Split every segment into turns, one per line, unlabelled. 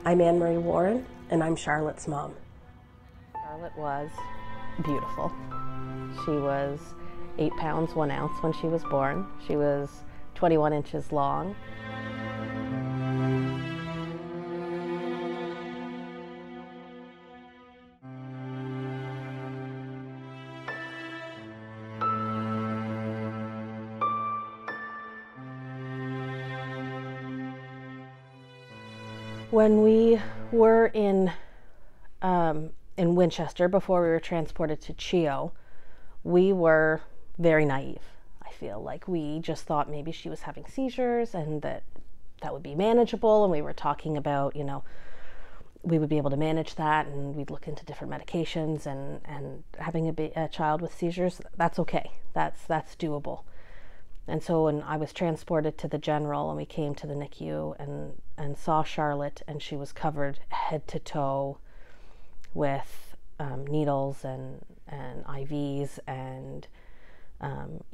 I'm Anne-Marie Warren, and I'm Charlotte's mom.
Charlotte was beautiful. She was 8 pounds 1 ounce when she was born. She was 21 inches long. When we were in Winchester, before we were transported to CHEO, we were very naive. I feel like we just thought maybe she was having seizures and that would be manageable. And we were talking about, you know, we would be able to manage that, and we'd look into different medications, and having a child with seizures, that's okay. That's doable. And so when I was transported to the general and we came to the NICU and saw Charlotte, and she was covered head to toe with needles and IVs and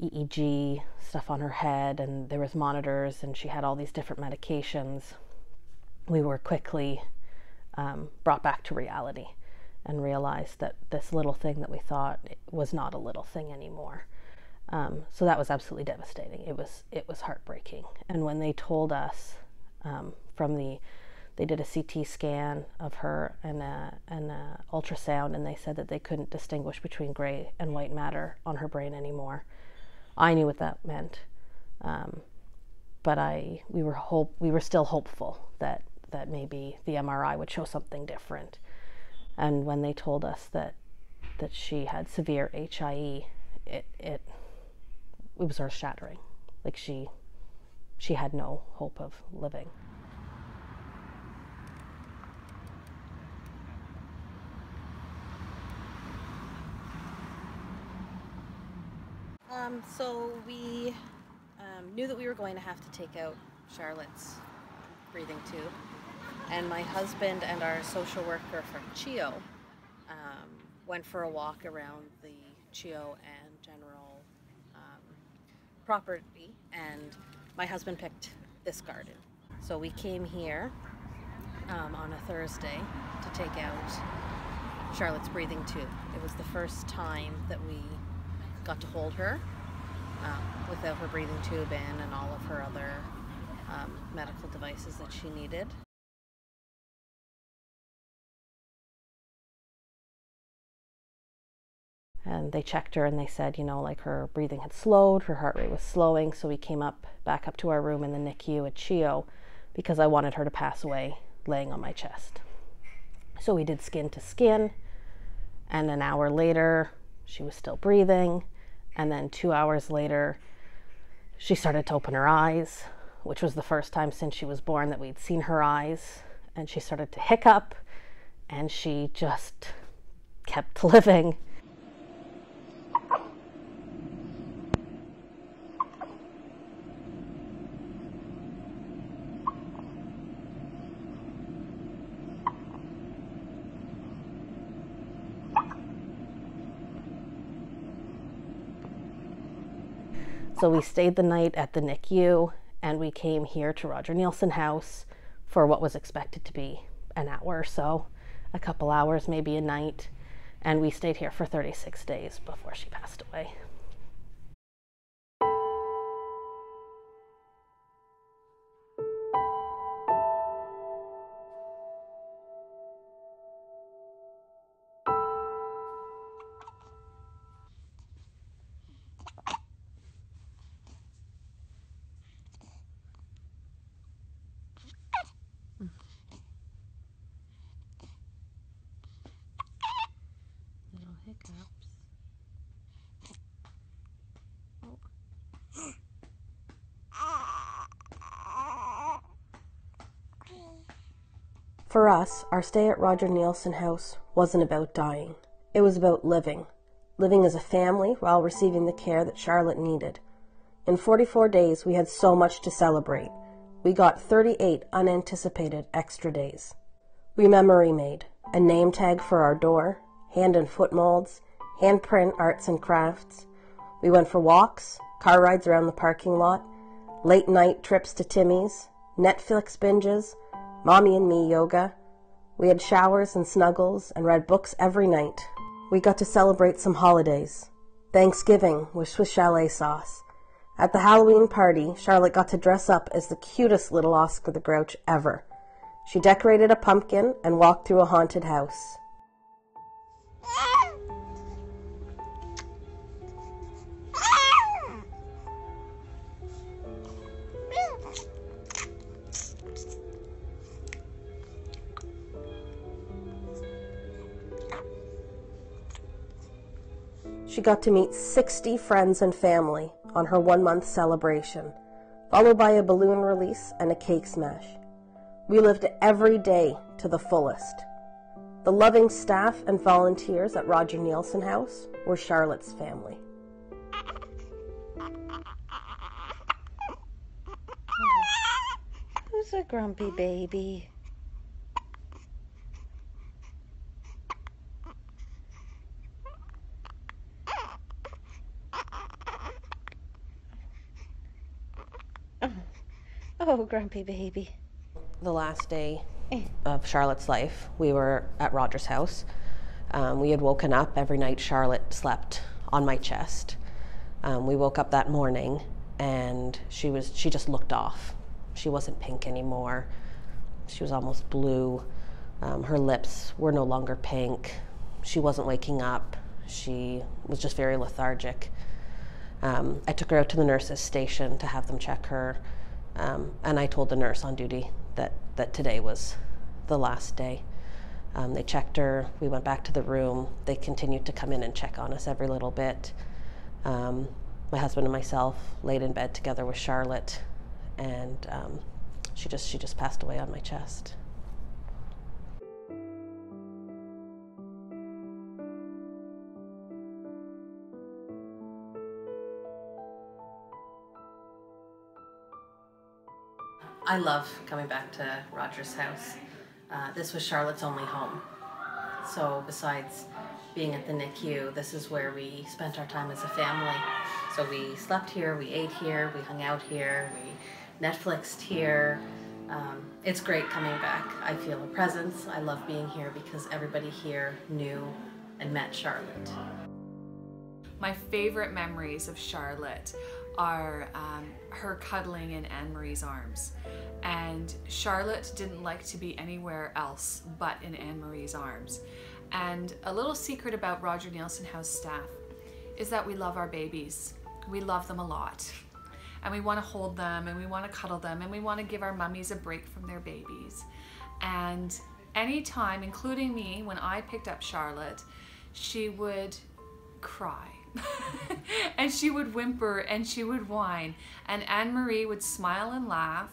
EEG stuff on her head, and there was monitors, and she had all these different medications, we were quickly brought back to reality and realized that this little thing that we thought was not a little thing anymore. So that was absolutely devastating. It was heartbreaking. And when they told us they did a CT scan of her and a ultrasound, and they said that they couldn't distinguish between gray and white matter on her brain anymore. I knew what that meant, but we were still hopeful that maybe the MRI would show something different. And when they told us that she had severe HIE, it was earth-shattering. Like she had no hope of living. So we knew that we were going to have to take out Charlotte's breathing tube, and my husband and our social worker from CHEO went for a walk around the CHEO and general property, and my husband picked this garden. So we came here on a Thursday to take out Charlotte's breathing tube. It was the first time that we got to hold her without her breathing tube in, and all of her other medical devices that she needed. And they checked her, and they said, you know, like her breathing had slowed, her heart rate was slowing. So we came back up to our room in the NICU at CHEO because I wanted her to pass away laying on my chest. So we did skin to skin, and an hour later she was still breathing, and then 2 hours later she started to open her eyes, which was the first time since she was born that we'd seen her eyes, and she started to hiccup, and she just kept living. So we stayed the night at the NICU, and we came here to Roger Neilson House for what was expected to be an hour or so, a couple hours, maybe a night, and we stayed here for 36 days before she passed away. Little hiccups.
For us, our stay at Roger Neilson House wasn't about dying. It was about living as a family while receiving the care that Charlotte needed. In 44 days, we had so much to celebrate. We got 38 unanticipated extra days. We memory made a name tag for our door, hand and foot molds, handprint arts and crafts. We went for walks, car rides around the parking lot, late night trips to Timmy's, Netflix binges, Mommy and Me yoga, We had showers and snuggles and read books every night. We got to celebrate some holidays. Thanksgiving with Swiss chalet sauce. At the Halloween party, Charlotte got to dress up as the cutest little Oscar the Grouch ever. She decorated a pumpkin and walked through a haunted house. She got to meet 60 friends and family on her 1-month celebration, followed by a balloon release and a cake smash. We lived every day to the fullest. The loving staff and volunteers at Roger Nielsen House were Charlotte's family.
Who's a grumpy baby? Oh, grumpy baby.
The last day of Charlotte's life, we were at Roger's house. We had woken up every night. Charlotte slept on my chest. We woke up that morning and she just looked off. She wasn't pink anymore. She was almost blue. Her lips were no longer pink. She wasn't waking up. She was just very lethargic. I took her out to the nurse's station to have them check her. And I told the nurse on duty that today was the last day. They checked her. We went back to the room. They continued to come in and check on us every little bit. My husband and myself laid in bed together with Charlotte, and she just passed away on my chest. I love coming back to Roger's house. This was Charlotte's only home. So besides being at the NICU, this is where we spent our time as a family. So we slept here, we ate here, we hung out here, we Netflixed here. It's great coming back. I feel a presence. I love being here because everybody here knew and met Charlotte.
My favorite memories of Charlotte are her cuddling in Anne-Marie's arms. And Charlotte didn't like to be anywhere else but in Anne-Marie's arms. And a little secret about Roger Nielsen House staff is that we love our babies. We love them a lot. And we want to hold them and we want to cuddle them and we want to give our mummies a break from their babies. And anytime, including me, when I picked up Charlotte, she would cry. And she would whimper and she would whine, and Anne-Marie would smile and laugh,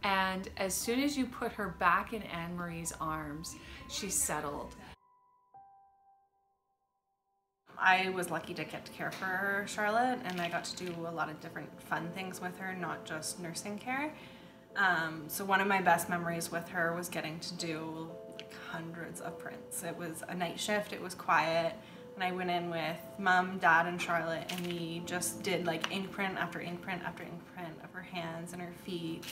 and as soon as you put her back in Anne-Marie's arms, she settled.
I was lucky to get to care for Charlotte, and I got to do a lot of different fun things with her, not just nursing care. So one of my best memories with her was getting to do like hundreds of prints. It was a night shift, it was quiet. And I went in with Mom, Dad, and Charlotte, and we just did like ink print after ink print after ink print of her hands and her feet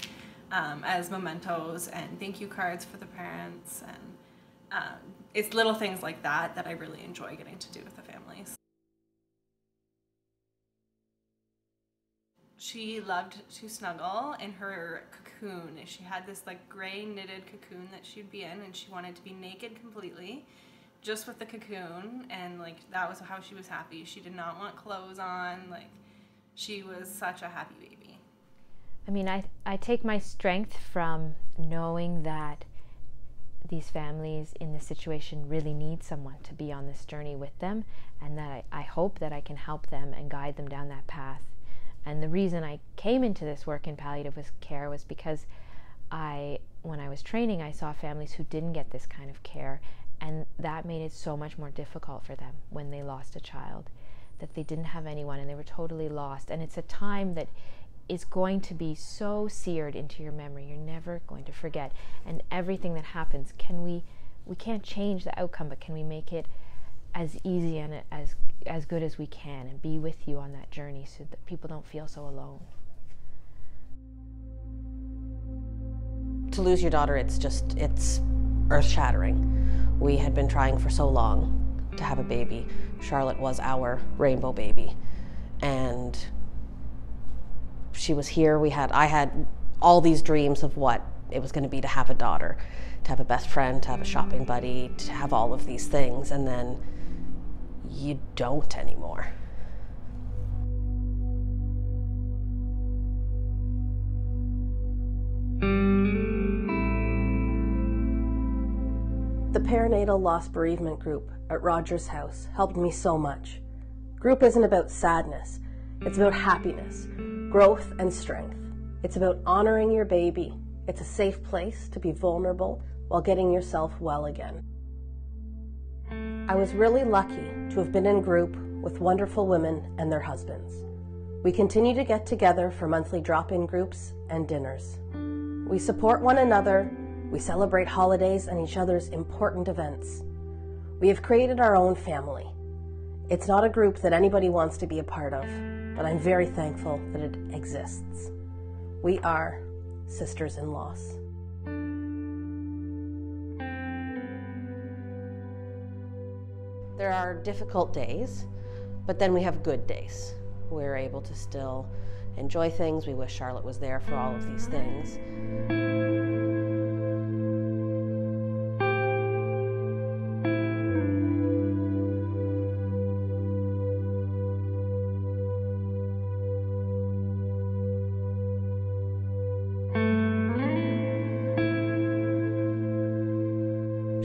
as mementos and thank you cards for the parents. And it's little things like that that I really enjoy getting to do with the families. She loved to snuggle in her cocoon. She had this like gray knitted cocoon that she'd be in, and she wanted to be naked completely, just with the cocoon, and like that was how she was happy. She did not want clothes on. Like, she was such a happy baby.
I mean, I take my strength from knowing that these families in this situation really need someone to be on this journey with them, and that I hope that I can help them and guide them down that path. And the reason I came into this work in palliative care was because when I was training, I saw families who didn't get this kind of care, and that made it so much more difficult for them when they lost a child, that they didn't have anyone and they were totally lost. And it's a time that is going to be so seared into your memory. You're never going to forget. And everything that happens, we can't change the outcome, but can we make it as easy and as good as we can, and be with you on that journey so that people don't feel so alone.
To lose your daughter, it's earth-shattering. We had been trying for so long to have a baby. Charlotte was our rainbow baby. And she was here. I had all these dreams of what it was going to be to have a daughter, to have a best friend, to have a shopping buddy, to have all of these things, and then you don't anymore.
The perinatal loss bereavement group at Roger's house helped me so much. Group isn't about sadness, it's about happiness, growth, and strength. It's about honoring your baby. It's a safe place to be vulnerable while getting yourself well again. I was really lucky to have been in group with wonderful women and their husbands. We continue to get together for monthly drop-in groups and dinners. We support one another, we celebrate holidays and each other's important events. We have created our own family. It's not a group that anybody wants to be a part of, but I'm very thankful that it exists. We are sisters in loss.
There are difficult days, but then we have good days. We're able to still enjoy things. We wish Charlotte was there for all of these things.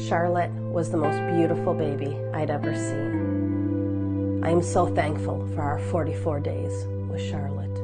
Charlotte was the most beautiful baby I'd ever seen. I am so thankful for our 44 days with Charlotte.